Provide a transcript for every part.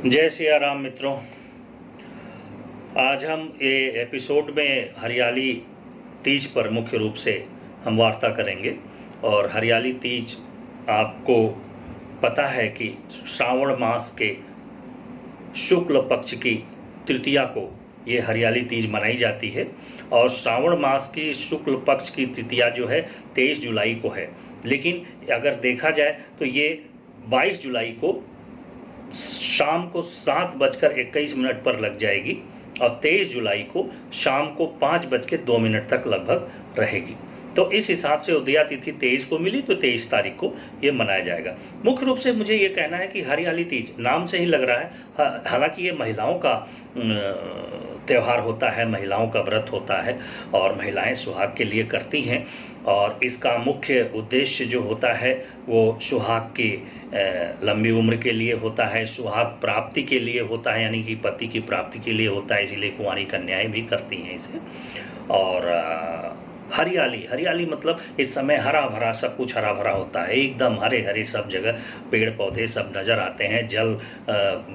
जय सिया राम मित्रों। आज हम ये एपिसोड में हरियाली तीज पर मुख्य रूप से हम वार्ता करेंगे। और हरियाली तीज आपको पता है कि श्रावण मास के शुक्ल पक्ष की तृतीया को ये हरियाली तीज मनाई जाती है। और श्रावण मास की शुक्ल पक्ष की तृतीया जो है 23 जुलाई को है, लेकिन अगर देखा जाए तो ये 22 जुलाई को शाम को 7:21 पर लग जाएगी और 23 जुलाई को शाम को 5:02 तक लगभग रहेगी। तो इस हिसाब से उदया तिथि 23 को मिली तो 23 तारीख को ये मनाया जाएगा। मुख्य रूप से मुझे ये कहना है कि हरियाली तीज नाम से ही लग रहा है, हालांकि ये महिलाओं का त्यौहार होता है, महिलाओं का व्रत होता है और महिलाएं सुहाग के लिए करती हैं। और इसका मुख्य उद्देश्य जो होता है वो सुहाग की लंबी उम्र के लिए होता है, सुहाग प्राप्ति के लिए होता है, यानी कि पति की प्राप्ति के लिए होता है। इसीलिए कुंवारी कन्याएं भी करती हैं इसे। और हरियाली मतलब इस समय हरा भरा, सब कुछ हरा भरा होता है, एकदम हरे हरे सब जगह पेड़ पौधे सब नज़र आते हैं। जल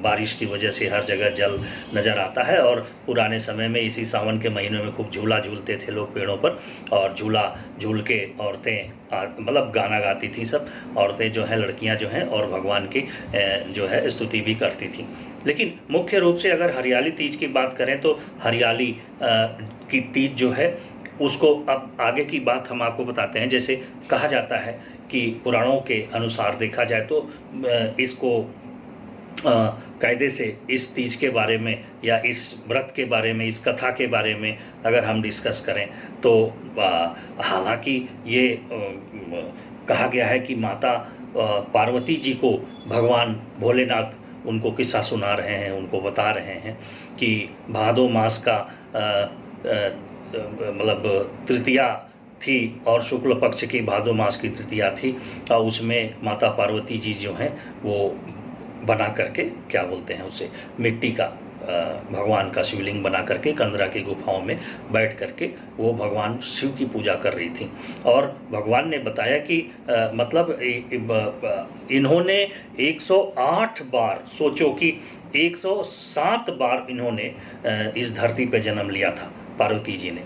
बारिश की वजह से हर जगह जल नज़र आता है। और पुराने समय में इसी सावन के महीनों में खूब झूला झूलते थे लोग पेड़ों पर, और झूला झूल के औरतें मतलब गाना गाती थी, सब औरतें जो हैं, लड़कियां जो हैं, और भगवान की जो है स्तुति भी करती थी। लेकिन मुख्य रूप से अगर हरियाली तीज की बात करें तो हरियाली की तीज जो है उसको अब आगे की बात हम आपको बताते हैं। जैसे कहा जाता है कि पुराणों के अनुसार देखा जाए तो इसको कायदे से इस तीज के बारे में या इस व्रत के बारे में, इस कथा के बारे में अगर हम डिस्कस करें तो हालांकि ये कहा गया है कि माता पार्वती जी को भगवान भोलेनाथ उनको किस्सा सुना रहे हैं, उनको बता रहे हैं कि भादो मास का मतलब तृतीया थी और शुक्ल पक्ष की भादो मास की तृतीया थी, और उसमें माता पार्वती जी जो हैं वो बना करके, क्या बोलते हैं उसे, मिट्टी का भगवान का शिवलिंग बना करके कंदरा की गुफाओं में बैठ करके वो भगवान शिव की पूजा कर रही थी। और भगवान ने बताया कि मतलब इन्होंने 108 बार, सोचो कि 107 बार इन्होंने इस धरती पे जन्म लिया था पार्वती जी ने,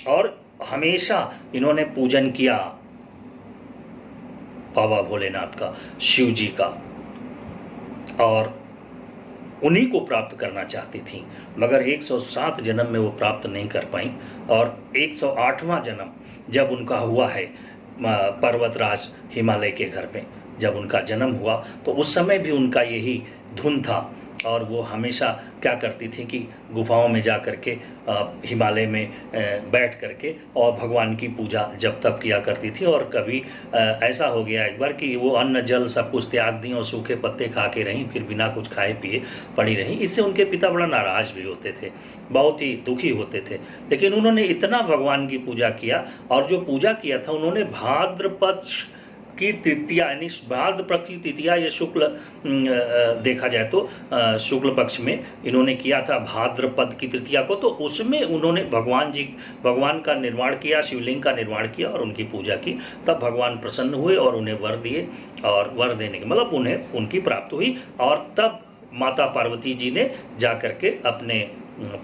और हमेशा इन्होंने पूजन किया बाबा भोलेनाथ का, शिव जी का, और उन्हीं को प्राप्त करना चाहती थी। मगर 107 जन्म में वो प्राप्त नहीं कर पाई। और 108वां जन्म जब उनका हुआ है पर्वतराज हिमालय के घर पे, जब उनका जन्म हुआ तो उस समय भी उनका यही धुन था। और वो हमेशा क्या करती थी कि गुफाओं में जा करके हिमालय में बैठ करके और भगवान की पूजा जब तब किया करती थी। और कभी ऐसा हो गया एक बार कि वो अन्न जल सब कुछ त्याग दी और सूखे पत्ते खा के रहीं, फिर बिना कुछ खाए पिए पड़ी रहीं। इससे उनके पिता बड़ा नाराज भी होते थे, बहुत ही दुखी होते थे। लेकिन उन्होंने इतना भगवान की पूजा किया, और जो पूजा किया था उन्होंने भाद्रपद की तृतीया, यानी भाद्रपद की तृतीया या शुक्ल देखा जाए तो शुक्ल पक्ष में इन्होंने किया था भाद्रपद की तृतीया को। तो उसमें उन्होंने भगवान का निर्माण किया, शिवलिंग का निर्माण किया और उनकी पूजा की। तब भगवान प्रसन्न हुए और उन्हें वर दिए, और वर देने के मतलब उन्हें उनकी प्राप्ति हुई। और तब माता पार्वती जी ने जा करके अपने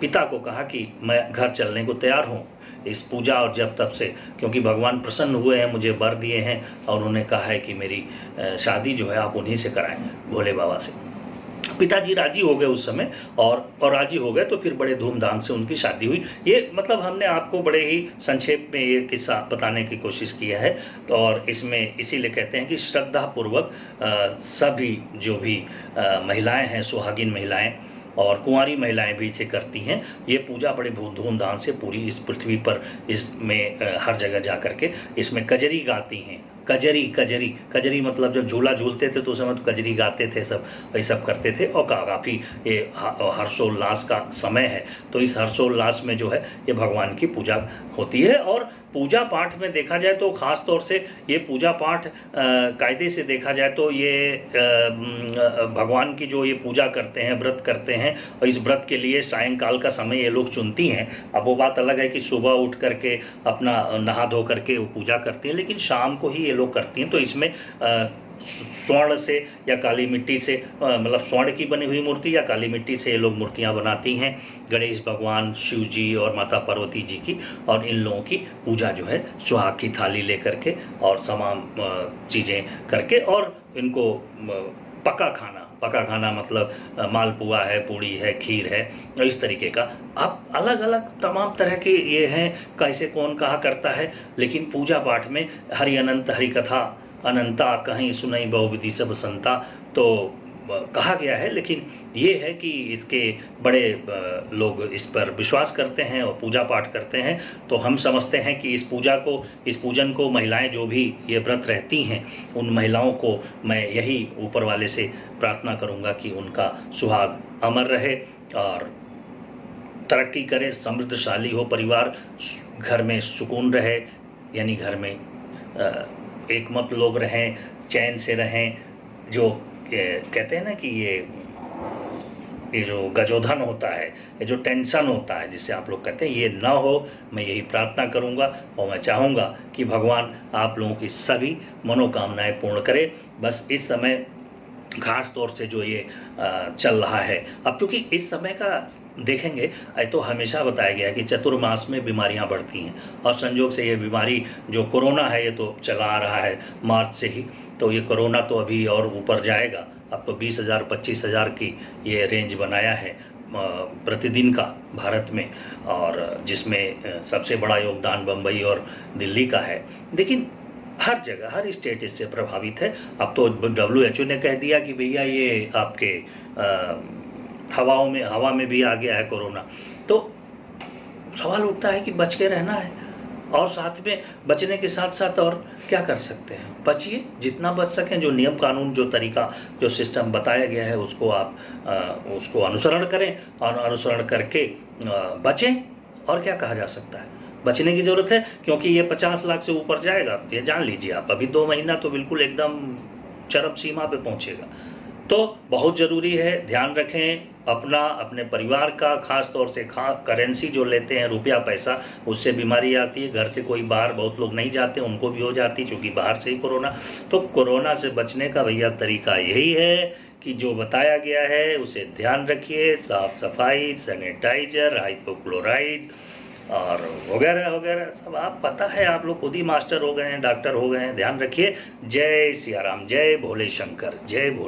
पिता को कहा कि मैं घर चलने को तैयार हूँ इस पूजा और जब तब से, क्योंकि भगवान प्रसन्न हुए हैं, मुझे वर दिए हैं, और उन्होंने कहा है कि मेरी शादी जो है आप उन्हीं से कराएं, भोले बाबा से। पिताजी राजी हो गए उस समय, और राजी हो गए तो फिर बड़े धूमधाम से उनकी शादी हुई। ये मतलब हमने आपको बड़े ही संक्षेप में ये किस्सा बताने की कोशिश किया है। तो और इसमें इसीलिए कहते हैं कि श्रद्धापूर्वक सभी जो भी महिलाएं हैं, सुहागिन महिलाएं और कुंवारी महिलाएं भी इसे करती हैं। ये पूजा बड़े धूमधाम से पूरी इस पृथ्वी पर, इसमें हर जगह जा करके इसमें कजरी गाती हैं। कजरी मतलब जब झूला झूलते थे तो उस समय तो कजरी गाते थे, सब वही सब करते थे। और काफ़ी ये हर्षोल्लास का समय है, तो इस हर्षोल्लास में जो है ये भगवान की पूजा होती है। और पूजा पाठ में देखा जाए तो ख़ास तौर से ये पूजा पाठ कायदे से देखा जाए तो ये भगवान की जो ये पूजा करते हैं, व्रत करते हैं, और इस व्रत के लिए सायंकाल का समय ये लोग चुनती हैं। अब वो बात अलग है कि सुबह उठ करके अपना नहा धो करके वो पूजा करती हैं, लेकिन शाम को ही ये लोग करती हैं। तो इसमें स्वर्ण से या काली मिट्टी से, मतलब स्वर्ण की बनी हुई मूर्ति या काली मिट्टी से ये लोग मूर्तियां बनाती हैं गणेश भगवान, शिव जी और माता पार्वती जी की। और इन लोगों की पूजा जो है सुहाग की थाली लेकर के और तमाम चीज़ें करके, और इनको पका खाना मतलब मालपुआ है, पूड़ी है, खीर है, और इस तरीके का। अब अलग अलग तमाम तरह के ये हैं, कैसे कौन कहा करता है, लेकिन पूजा पाठ में हरि अनंत हरि कथा अनंता कहीं सुनई बहुविधि सब संता तो कहा गया है। लेकिन ये है कि इसके बड़े लोग इस पर विश्वास करते हैं और पूजा पाठ करते हैं। तो हम समझते हैं कि इस पूजन को महिलाएं जो भी ये व्रत रहती हैं, उन महिलाओं को मैं यही ऊपर वाले से प्रार्थना करूंगा कि उनका सुहाग अमर रहे और तरक्की करे, समृद्धशाली हो परिवार, घर में सुकून रहे, यानी घर में एक मत लोग रहें, चैन से रहें। जो कहते हैं ना कि ये जो गजोधन होता है, ये जो टेंशन होता है जिसे आप लोग कहते हैं, ये ना हो, मैं यही प्रार्थना करूंगा। और मैं चाहूँगा कि भगवान आप लोगों की सभी मनोकामनाएं पूर्ण करे। बस इस समय खास तौर से जो ये चल रहा है, अब क्योंकि इस समय का देखेंगे तो हमेशा बताया गया है कि चतुर्मास में बीमारियां बढ़ती हैं, और संयोग से ये बीमारी जो कोरोना है ये तो चला आ रहा है मार्च से ही। तो ये कोरोना तो अभी और ऊपर जाएगा। अब तो 20,000 25,000 की ये रेंज बनाया है प्रतिदिन का भारत में, और जिसमें सबसे बड़ा योगदान बम्बई और दिल्ली का है। लेकिन हर जगह हर स्टेट इससे प्रभावित है। अब तो WHO ने कह दिया कि भैया ये आपके हवा में भी आ गया है कोरोना। तो सवाल उठता है कि बच के रहना है, और साथ में बचने के साथ साथ और क्या कर सकते हैं, बचिए जितना बच सकें। जो नियम कानून, जो तरीका, जो सिस्टम बताया गया है उसको आप उसको अनुसरण करें, और अनुसरण करके बचें। और क्या कहा जा सकता है, बचने की ज़रूरत है, क्योंकि ये 50 लाख से ऊपर जाएगा, ये जान लीजिए आप। अभी 2 महीना तो बिल्कुल एकदम चरम सीमा पे पहुंचेगा। तो बहुत ज़रूरी है, ध्यान रखें अपना, अपने परिवार का। खास तौर से करेंसी जो लेते हैं, रुपया पैसा, उससे बीमारी आती है। घर से कोई बाहर बहुत लोग नहीं जाते, उनको भी हो जाती, क्योंकि बाहर से ही कोरोना। तो कोरोना से बचने का भैया तरीका यही है कि जो बताया गया है उसे ध्यान रखिए। साफ सफाई, सैनिटाइजर, हाइपोक्लोराइड और वगैरह वगैरह सब आप पता है, आप लोग खुद ही मास्टर हो गए हैं, डॉक्टर हो गए हैं। ध्यान रखिए। जय सिया राम, जय भोले शंकर, जय भोले।